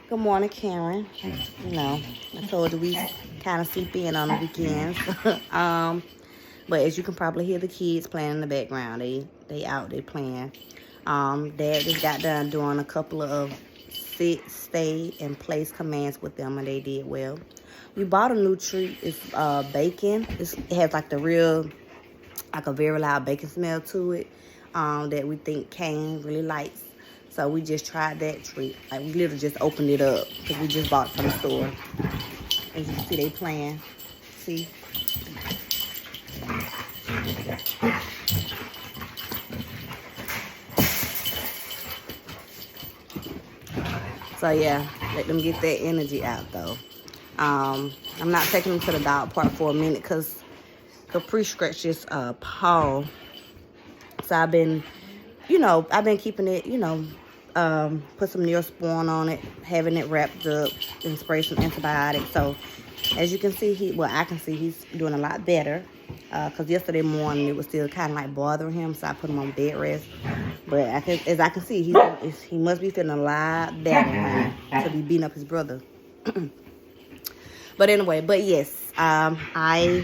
Good morning, Karen. You know, I told you we kind of sleep in on the weekends. um, but as you can probably hear the kids playing in the background, they out, they playing. Dad just got done doing a couple of sit, stay, and place commands with them, and they did well. We bought a new treat. It's bacon. It has like the real, like a very loud bacon smell to it. That we think Kane really likes. So we just tried that treat. Like we literally just opened it up because we just bought it from the store. As you can see, they playing. See? So yeah, let them get that energy out though. I'm not taking them to the dog park for a minute because Capri scratched his paw. So I've been keeping it, put some Neosporin on it, having it wrapped up and spray some antibiotics. So as you can see, I can see he's doing a lot better. Because yesterday morning it was still kind of like bothering him, so I put him on bed rest. But as I can see, he must be feeling a lot better now to be beating up his brother. But anyway, yes, I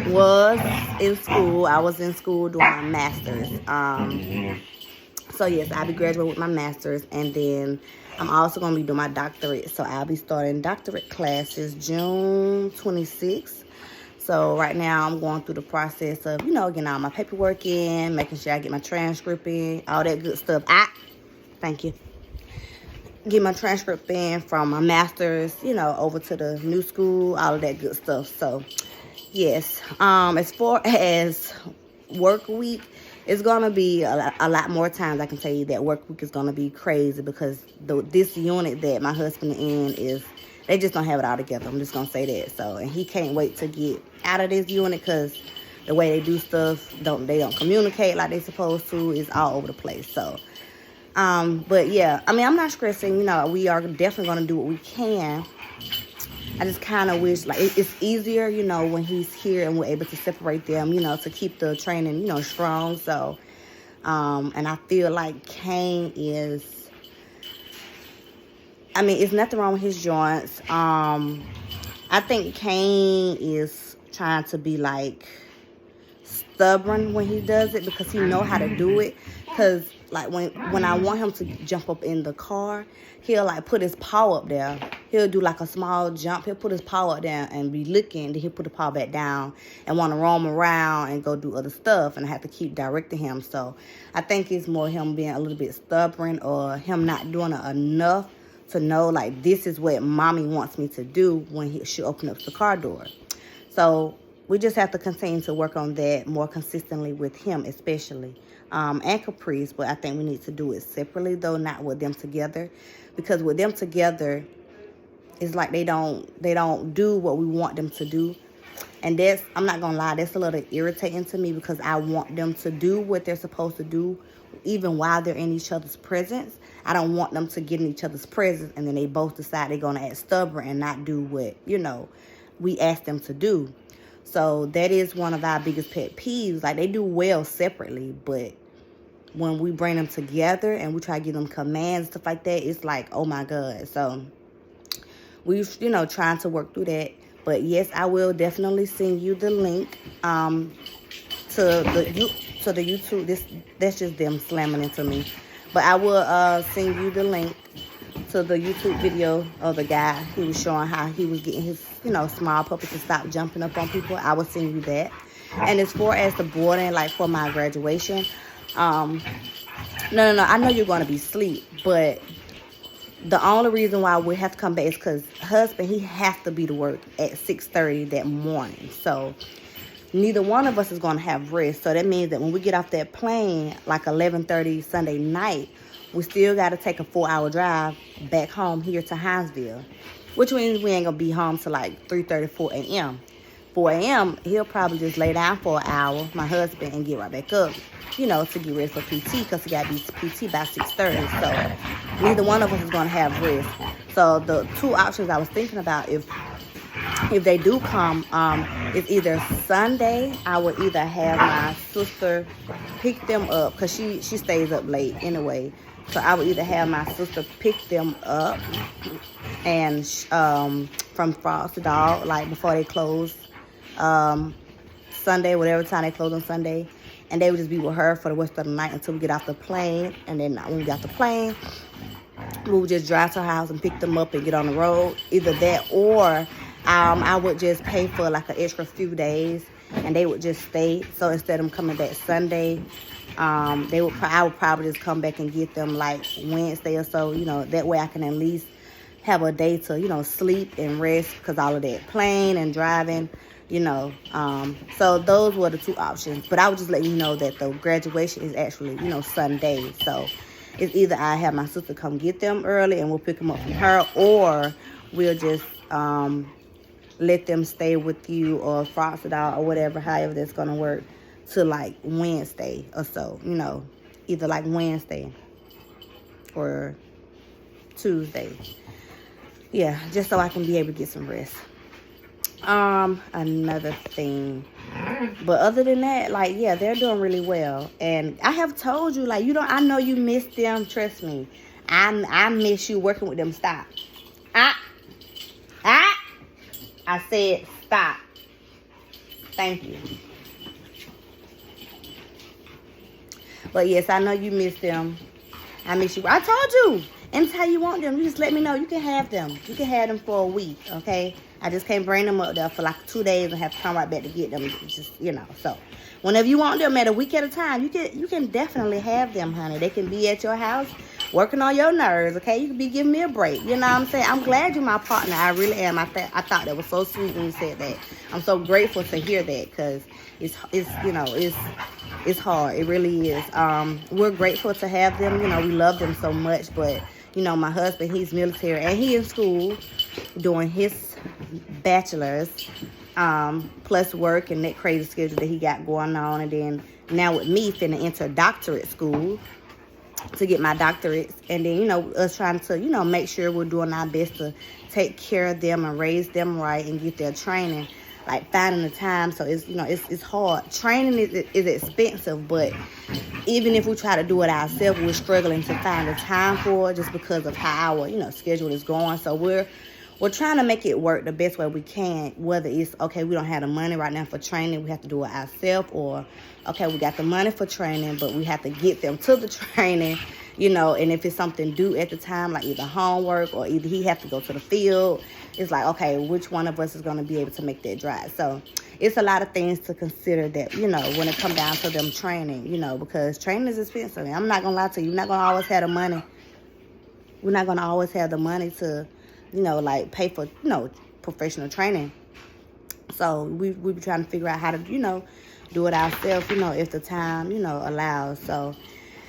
was in school. I was in school doing my master's. So yes, I'll be graduating with my master's, and then I'm also going to be doing my doctorate. So I'll be starting doctorate classes June 26th. So right now I'm going through the process of, getting all my paperwork in, making sure I get my transcript in, all that good stuff. Thank you. Get my transcript in from my master's, over to the new school, all of that good stuff. So yes, as far as work week, it's going to be a lot more times. I can tell you that work week is going to be crazy because this unit that my husband in they just don't have it all together. I'm just going to say that. So, and he can't wait to get out of this unit because the way they do stuff, they don't communicate like they supposed to. It's all over the place. So, but yeah, I'm not stressing. We are definitely going to do what we can. I just kind of wish, like, it's easier, when he's here and we're able to separate them, to keep the training, strong. So, and I feel like Kane is, it's nothing wrong with his joints. I think Kane is trying to be, like, stubborn when he does it because he know how to do it. Because, like, when I want him to jump up in the car, he'll, like, put his paw up there. He'll do, like, a small jump. He'll put his paw up there and be looking. Then he'll put the paw back down and want to roam around and go do other stuff. And I have to keep directing him. So I think it's more him being a little bit stubborn or him not doing it enough to know, like, this is what mommy wants me to do when she opens up the car door. So we just have to continue to work on that more consistently with him, especially. And Caprice, but I think we need to do it separately, though, not with them together. Because with them together, it's like they don't do what we want them to do. And I'm not going to lie, that's a little irritating to me because I want them to do what they're supposed to do, even while they're in each other's presence. I don't want them to get in each other's presence and then they both decide they're going to act stubborn and not do what, we ask them to do. So that is one of our biggest pet peeves. Like, they do well separately, but when we bring them together and we try to give them commands, stuff like that, it's like, oh my God. So we've, trying to work through that. But yes, I will definitely send you the link to the YouTube. That's just them slamming into me. But I will send you the link to the YouTube video of the guy. He was showing how he was getting his, small puppy to stop jumping up on people. I will send you that. And as far as the boarding, like for my graduation, no, I know you're going to be asleep, but the only reason why we have to come back is because husband, he has to be to work at 6:30 that morning. So neither one of us is going to have rest. So that means that when we get off that plane, like 11:30 Sunday night, we still got to take a 4-hour drive back home here to Hinesville, which means we ain't going to be home till like 3:30, 4 a.m. 4 a.m., he'll probably just lay down for an hour, my husband, and get right back up, to get ready for PT because he got to be PT by 6:30. So neither one of us is going to have rest. So the two options I was thinking about, if they do come, it's either Sunday, I would either have my sister pick them up because she stays up late anyway. So I would either have my sister pick them up and from Frosted Dog, like before they close Sunday, whatever time they close on Sunday. And they would just be with her for the rest of the night until we get off the plane. And then when we got the plane, we would just drive to her house and pick them up and get on the road. Either that or I would just pay for like an extra few days and they would just stay. So instead of them coming back Sunday, I would probably just come back and get them like Wednesday or so. You know, that way I can at least have a day to, you know, sleep and rest because all of that plane and driving, you know. So those were the two options. But I would just let you know that the graduation is actually, you know, Sunday. So it's either I have my sister come get them early and we'll pick them up from her, or we'll just let them stay with you or Frosted Out or whatever, however that's going to work, to like Wednesday or so, you know, either like Wednesday or Tuesday. Yeah, just so I can be able to get some rest. Another thing. But other than that, like, yeah, they're doing really well. And I have told you, like, I know you miss them. Trust me. I miss you working with them. Stop. I said stop. Thank you. But yes, I know you miss them. I miss you. I told you. Anytime you want them, you just let me know. You can have them. You can have them for a week, okay? I just can't bring them up there for like 2 days and have to come right back to get them. Just, you know, so whenever you want them at a week at a time, you can definitely have them, honey. They can be at your house working on your nerves, okay? You can be giving me a break. You know what I'm saying? I'm glad you're my partner. I really am. I thought that was so sweet when you said that. I'm so grateful to hear that because it's you know, it's hard. It really is. We're grateful to have them. You know, we love them so much, but you know, my husband, he's military and he in school doing his bachelor's, plus work and that crazy schedule that he got going on. And then now with me finna enter doctorate school to get my doctorates. And then, you know, us trying to, you know, make sure we're doing our best to take care of them and raise them right and get their training. Like finding the time, so it's, you know, it's hard. Training is expensive, but even if we try to do it ourselves, we're struggling to find the time for it just because of how our, you know, schedule is going. So we're trying to make it work the best way we can. Whether it's okay, we don't have the money right now for training, we have to do it ourselves, or okay, we got the money for training, but we have to get them to the training. You know, and if it's something due at the time, like either homework or either he have to go to the field, it's like, okay, which one of us is going to be able to make that drive? So it's a lot of things to consider that, you know, when it comes down to them training, you know, because training is expensive. And I'm not going to lie to you. You're not going to always have the money. We're not going to always have the money to, you know, like pay for, you know, professional training. So we be trying to figure out how to, you know, do it ourselves, you know, if the time, you know, allows. So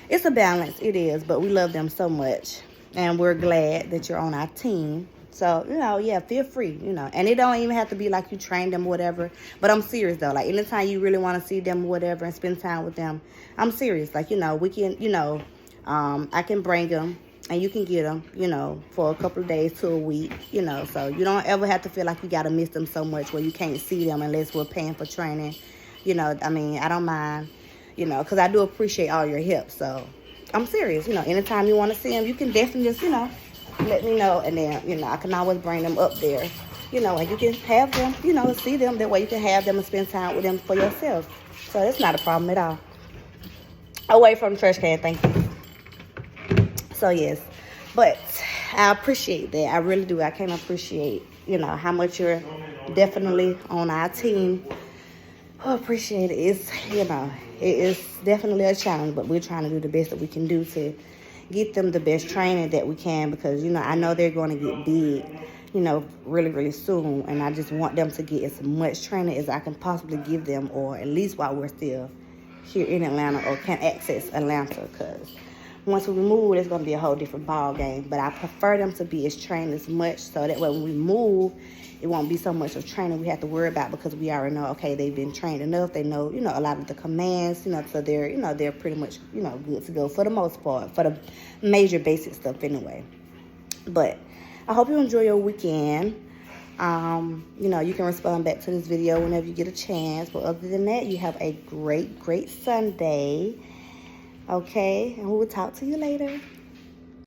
it's a balance, it is, but we love them so much, and we're glad that you're on our team. So, you know, yeah, feel free, you know, and it don't even have to be like you train them or whatever, but I'm serious, though. Like, anytime you really want to see them or whatever and spend time with them, I'm serious. Like, you know, we can, you know, I can bring them, and you can get them, you know, for a couple of days to a week, you know, so you don't ever have to feel like you got to miss them so much where you can't see them unless we're paying for training. You know, I mean, I don't mind. You know, because I do appreciate all your help. So I'm serious. You know, anytime you want to see them, you can definitely just, you know, let me know. And then, you know, I can always bring them up there, you know, and you can have them, you know, see them. That way you can have them and spend time with them for yourself. So that's not a problem at all. Away from the trash can, thank you. So, yes. But I appreciate that. I really do. I can appreciate, you know, how much you're definitely on our team. I appreciate it. It's, you know, it is definitely a challenge, but we're trying to do the best that we can do to get them the best training that we can, because, you know, I know they're going to get big, you know, really, really soon, and I just want them to get as much training as I can possibly give them, or at least while we're still here in Atlanta or can access Atlanta, because once we move, it's going to be a whole different ball game. But I prefer them to be as trained as much, so that way when we move, it won't be so much of training we have to worry about, because we already know, okay, they've been trained enough. They know, you know, a lot of the commands, you know, so they're, you know, they're pretty much, you know, good to go for the most part, for the major basic stuff anyway. But I hope you enjoy your weekend. You know, you can respond back to this video whenever you get a chance. But other than that, you have a great, great Sunday. Okay, and we will talk to you later.